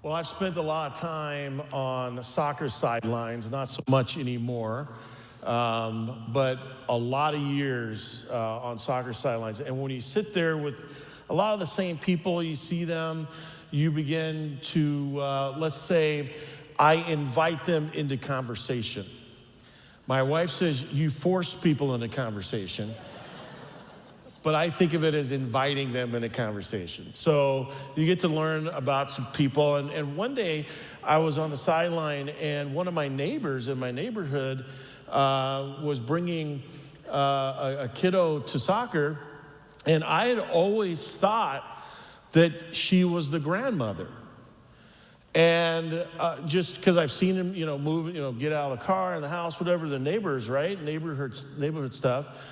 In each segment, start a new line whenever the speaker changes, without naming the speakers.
Well, I've spent a lot of time on soccer sidelines, not so much anymore, but a lot of years on soccer sidelines. And when you sit there with a lot of the same people, you see them, you begin to, let's say, I invite them into conversation. My wife says you force people into conversation. But I think of it as inviting them in a conversation. So you get to learn about some people. And one day I was on the sideline and one of my neighbors in my neighborhood was bringing a kiddo to soccer. And I had always thought that she was the grandmother. And just because I've seen him, move, get out of the car in the house, whatever, the neighbors, right? Neighborhood stuff.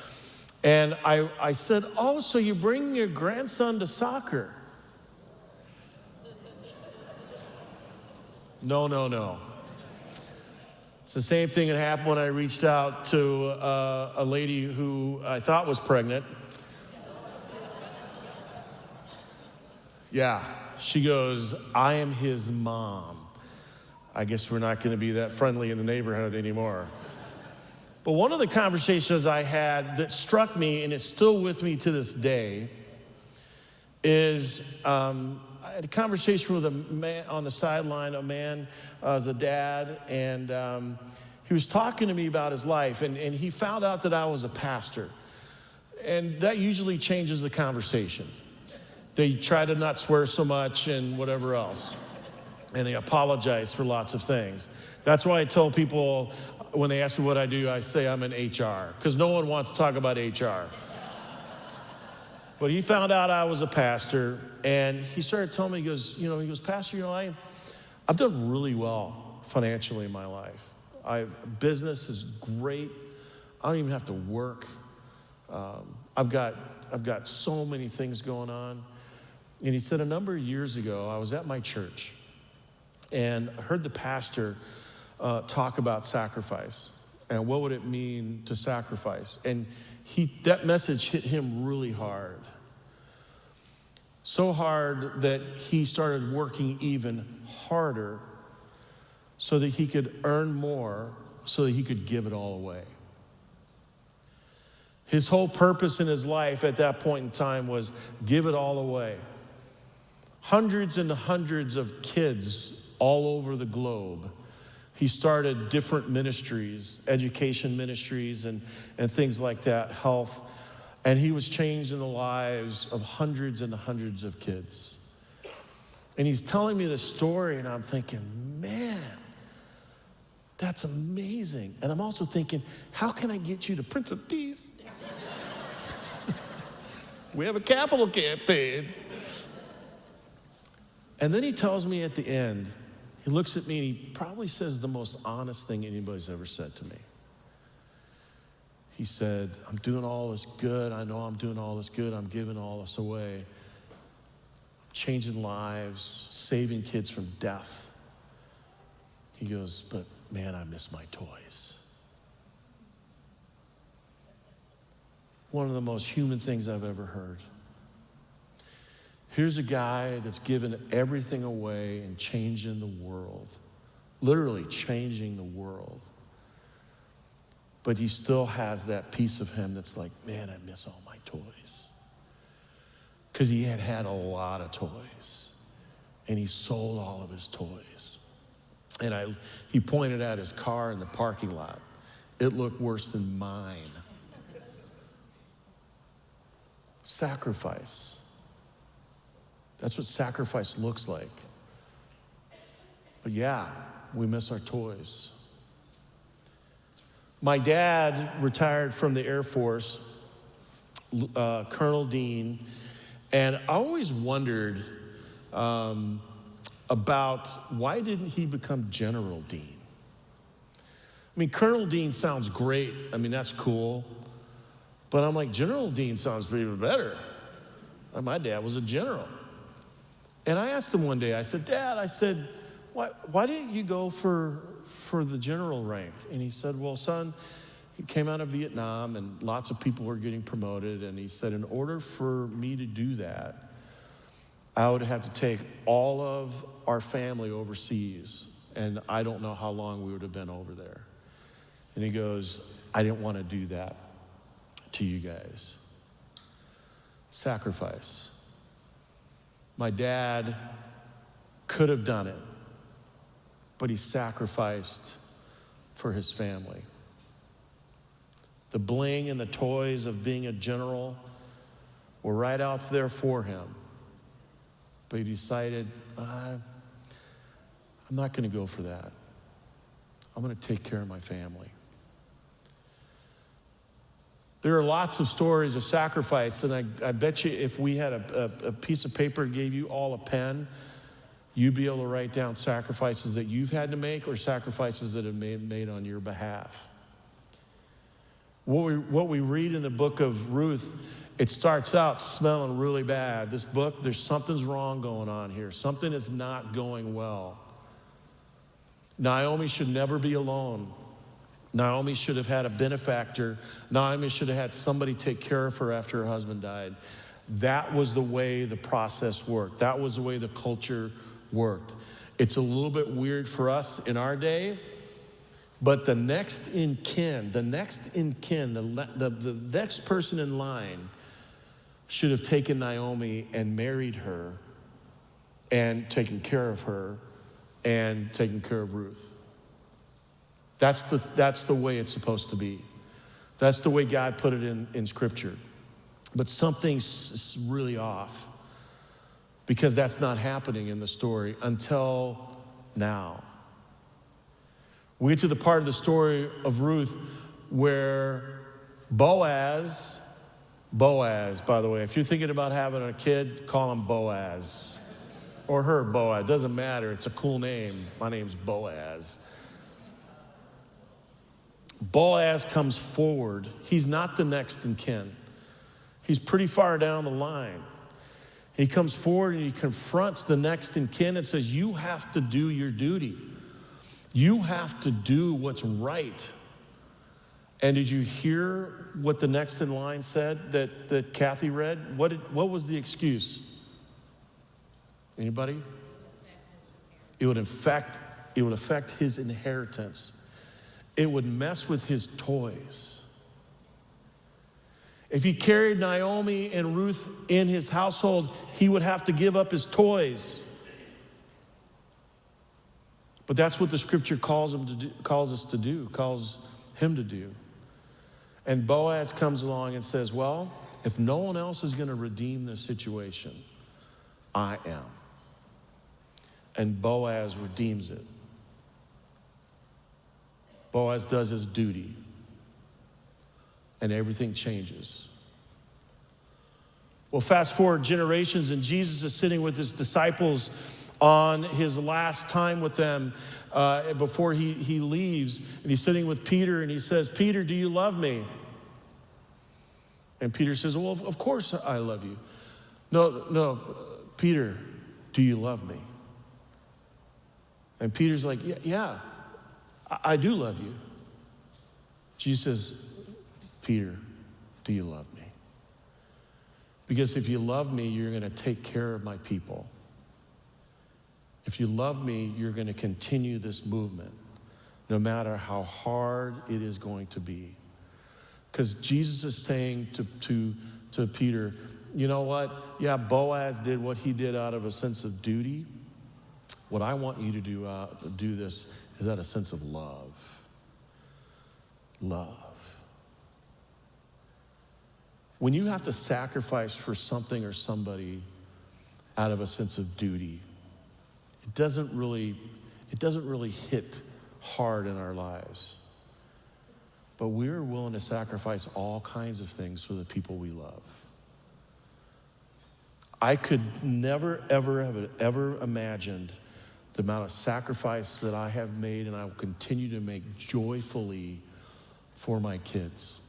And I said, oh, so you're bringing your grandson to soccer? No. It's the same thing that happened when I reached out to a lady who I thought was pregnant. Yeah, she goes, I am his mom. I guess we're not going to be that friendly in the neighborhood anymore. But one of the conversations I had that struck me, and it's still with me to this day, is I had a conversation with a man on the sideline, a man as a dad, and he was talking to me about his life, and he found out that I was a pastor. And that usually changes the conversation. They try to not swear so much and whatever else. And they apologize for lots of things. That's why I tell people, when they ask me what I do, I say I'm in HR, because no one wants to talk about HR. But he found out I was a pastor, and he started telling me, he goes, Pastor, I've done really well financially in my life. Business is great. I don't even have to work. I've got so many things going on. And he said a number of years ago, I was at my church, and I heard the pastor talk about sacrifice and what would it mean to sacrifice. And that message hit him really hard. So hard that he started working even harder so that he could earn more, so that he could give it all away. His whole purpose in his life at that point in time was give it all away. Hundreds and hundreds of kids all over the globe. He started different ministries, education ministries and things like that, health. And he was changing the lives of hundreds and hundreds of kids. And he's telling me this story, and I'm thinking, man, that's amazing. And I'm also thinking, how can I get you to Prince of Peace? We have a capital campaign. And then he tells me at the end, he looks at me and he probably says the most honest thing anybody's ever said to me. He said, I'm doing all this good. I know I'm doing all this good. I'm giving all this away. I'm changing lives, saving kids from death. He goes, but man, I miss my toys. One of the most human things I've ever heard. Here's a guy that's given everything away and changing the world, literally changing the world. But he still has that piece of him that's like, man, I miss all my toys. Because he had a lot of toys, and he sold all of his toys. And he pointed at his car in the parking lot. It looked worse than mine. Sacrifice. That's what sacrifice looks like. But yeah, we miss our toys. My dad retired from the Air Force, Colonel Dean, and I always wondered about why didn't he become General Dean? I mean, Colonel Dean sounds great. I mean, that's cool. But I'm like, General Dean sounds even better. My dad was a general. And I asked him one day, I said, Dad, why didn't you go for the general rank? And he said, well, son, he came out of Vietnam and lots of people were getting promoted. And he said, in order for me to do that, I would have to take all of our family overseas, and I don't know how long we would have been over there. And he goes, I didn't want to do that to you guys. Sacrifice. My dad could have done it, but he sacrificed for his family. The bling and the toys of being a general were right out there for him. But he decided, I'm not going to go for that. I'm going to take care of my family. There are lots of stories of sacrifice, and I bet you if we had a piece of paper and gave you all a pen, you'd be able to write down sacrifices that you've had to make or sacrifices that have been made on your behalf. What we read in the book of Ruth, it starts out smelling really bad. This book, something's wrong going on here. Something is not going well. Naomi should never be alone. Naomi should have had a benefactor. Naomi should have had somebody take care of her after her husband died. That was the way the process worked. That was the way the culture worked. It's a little bit weird for us in our day, but the next in kin, the next person in line should have taken Naomi and married her and taken care of her and taken care of Ruth. That's the way it's supposed to be. That's the way God put it in Scripture. But something's really off because that's not happening in the story until now. We get to the part of the story of Ruth where Boaz, by the way, if you're thinking about having a kid, call him Boaz. Or her, Boaz. Doesn't matter. It's a cool name. My name's Boaz. Boaz comes forward. He's not the next in kin. He's pretty far down the line. He comes forward and he confronts the next in kin and says, you have to do your duty. You have to do what's right. And did you hear what the next in line said that Kathy read? What was the excuse? Anybody? It would affect his inheritance. It would mess with his toys. If he carried Naomi and Ruth in his household, he would have to give up his toys. But that's what the Scripture calls him to do. And Boaz comes along and says, well, if no one else is going to redeem this situation, I am. And Boaz redeems it. Boaz does his duty. And everything changes. Well, fast forward generations, and Jesus is sitting with his disciples on his last time with them before he leaves. And he's sitting with Peter, and he says, Peter, do you love me? And Peter says, well, of course I love you. No, Peter, do you love me? And Peter's like, yeah, I do love you. Jesus says, Peter, do you love me? Because if you love me, you're going to take care of my people. If you love me, you're going to continue this movement, no matter how hard it is going to be. Because Jesus is saying to Peter, you know what? Yeah, Boaz did what he did out of a sense of duty. What I want you to do this is out of a sense of love. Love. When you have to sacrifice for something or somebody out of a sense of duty, it doesn't really hit hard in our lives. But we're willing to sacrifice all kinds of things for the people we love. I could never, ever, have ever imagined the amount of sacrifice that I have made and I will continue to make joyfully for my kids.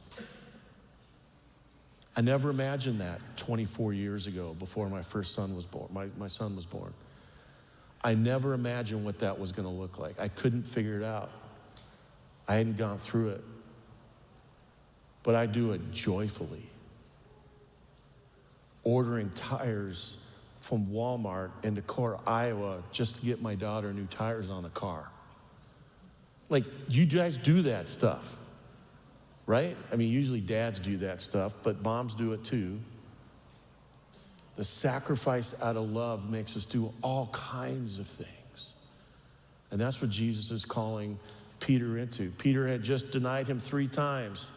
I never imagined that 24 years ago before my first son was born. My son was born. I never imagined what that was going to look like. I couldn't figure it out. I hadn't gone through it. But I do it joyfully. Ordering tires from Walmart into Core, Iowa, just to get my daughter new tires on the car. Like, you guys do that stuff, right? I mean, usually dads do that stuff, but moms do it too. The sacrifice out of love makes us do all kinds of things. And that's what Jesus is calling Peter into. Peter had just denied him 3 times.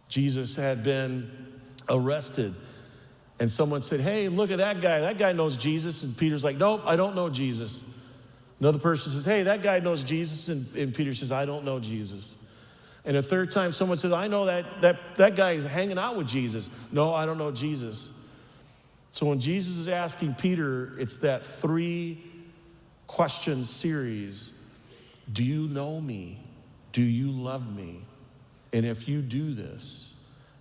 Jesus had been arrested. And someone said, hey, look at that guy. That guy knows Jesus. And Peter's like, nope, I don't know Jesus. Another person says, hey, that guy knows Jesus. And Peter says, I don't know Jesus. And a third time, someone says, I know that guy is hanging out with Jesus. No, I don't know Jesus. So when Jesus is asking Peter, it's that 3-question series. Do you know me? Do you love me? And if you do this,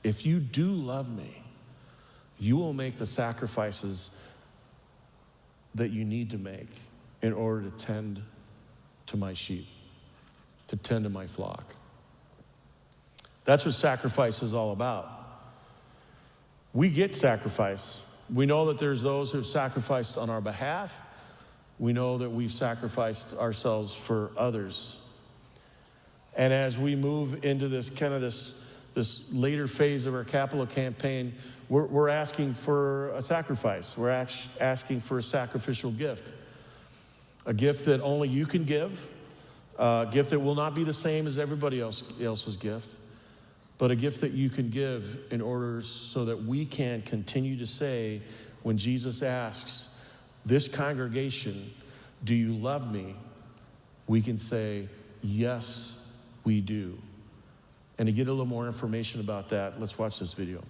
if you do love me, you will make the sacrifices that you need to make in order to tend to my sheep, to tend to my flock. That's what sacrifice is all about. We get sacrifice. We know that there's those who have sacrificed on our behalf. We know that we've sacrificed ourselves for others. And as we move into this this later phase of our capital campaign, we're asking for a sacrifice. We're asking for a sacrificial gift. A gift that only you can give. A gift that will not be the same as everybody else's gift. But a gift that you can give in order so that we can continue to say, when Jesus asks this congregation, do you love me? We can say, yes, we do. And to get a little more information about that, let's watch this video.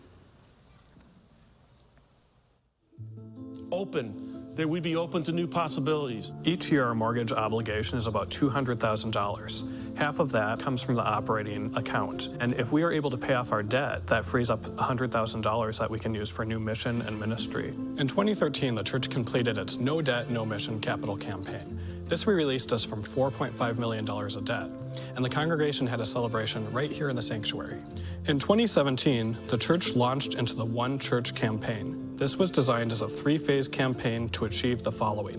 Open, that we be open to new possibilities.
Each year, our mortgage obligation is about $200,000. Half of that comes from the operating account. And if we are able to pay off our debt, that frees up $100,000 that we can use for new mission and ministry. In 2013, the church completed its No Debt, No Mission capital campaign. This released us from $4.5 million of debt, and the congregation had a celebration right here in the sanctuary. In 2017, the church launched into the One Church campaign. This was designed as a 3-phase campaign to achieve the following.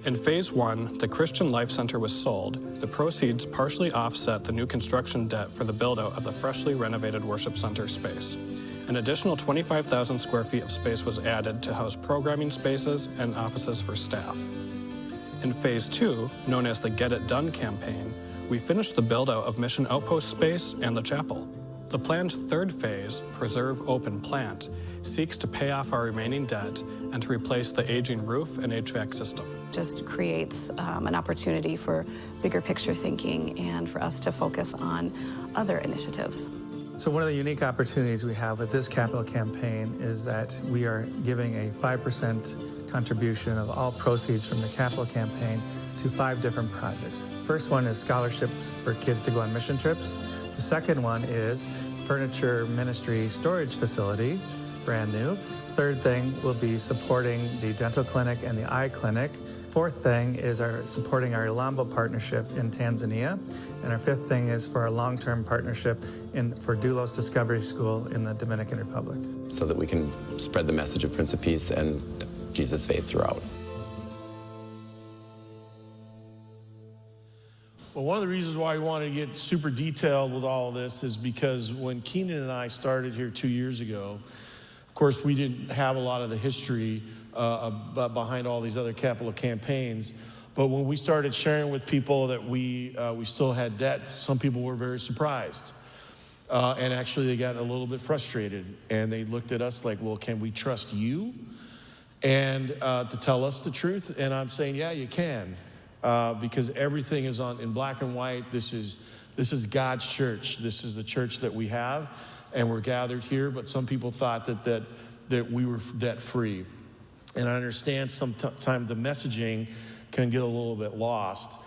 In phase 1, the Christian Life Center was sold. The proceeds partially offset the new construction debt for the build-out of the freshly renovated worship center space. An additional 25,000 square feet of space was added to house programming spaces and offices for staff. In phase 2, known as the Get It Done campaign, we finished the build-out of Mission Outpost space and the chapel. The planned 3rd phase, Preserve Open Plant, seeks to pay off our remaining debt and to replace the aging roof and HVAC system.
Just creates an opportunity for bigger picture thinking and for us to focus on other initiatives.
So one of the unique opportunities we have with this capital campaign is that we are giving a 5% contribution of all proceeds from the capital campaign to 5 different projects. First one is scholarships for kids to go on mission trips. The second one is furniture ministry storage facility, brand new. Third thing will be supporting the dental clinic and the eye clinic. Fourth thing is supporting our Lambo partnership in Tanzania. And our fifth thing is for our long-term partnership for Doulos Discovery School in the Dominican Republic.
So that we can spread the message of Prince of Peace and Jesus' faith throughout.
Well, one of the reasons why we wanted to get super detailed with all of this is because when Keenan and I started here 2 years ago, of course, we didn't have a lot of the history behind all these other capital campaigns. But when we started sharing with people that we still had debt, some people were very surprised. And actually, they got a little bit frustrated. And they looked at us like, well, can we trust you? And to tell us the truth. And I'm saying, yeah, you can. Because everything is in black and white. This is God's church. This is the church that we have. And we're gathered here. But some people thought that we were debt-free. And I understand sometimes the messaging can get a little bit lost.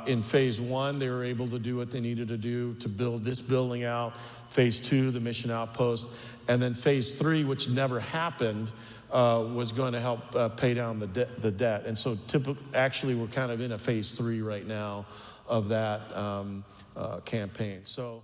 In phase 1, they were able to do what they needed to do to build this building out. Phase 2, the mission outpost. And then phase 3, which never happened, was going to help pay down the debt. And so actually, we're kind of in a phase 3 right now of that campaign. So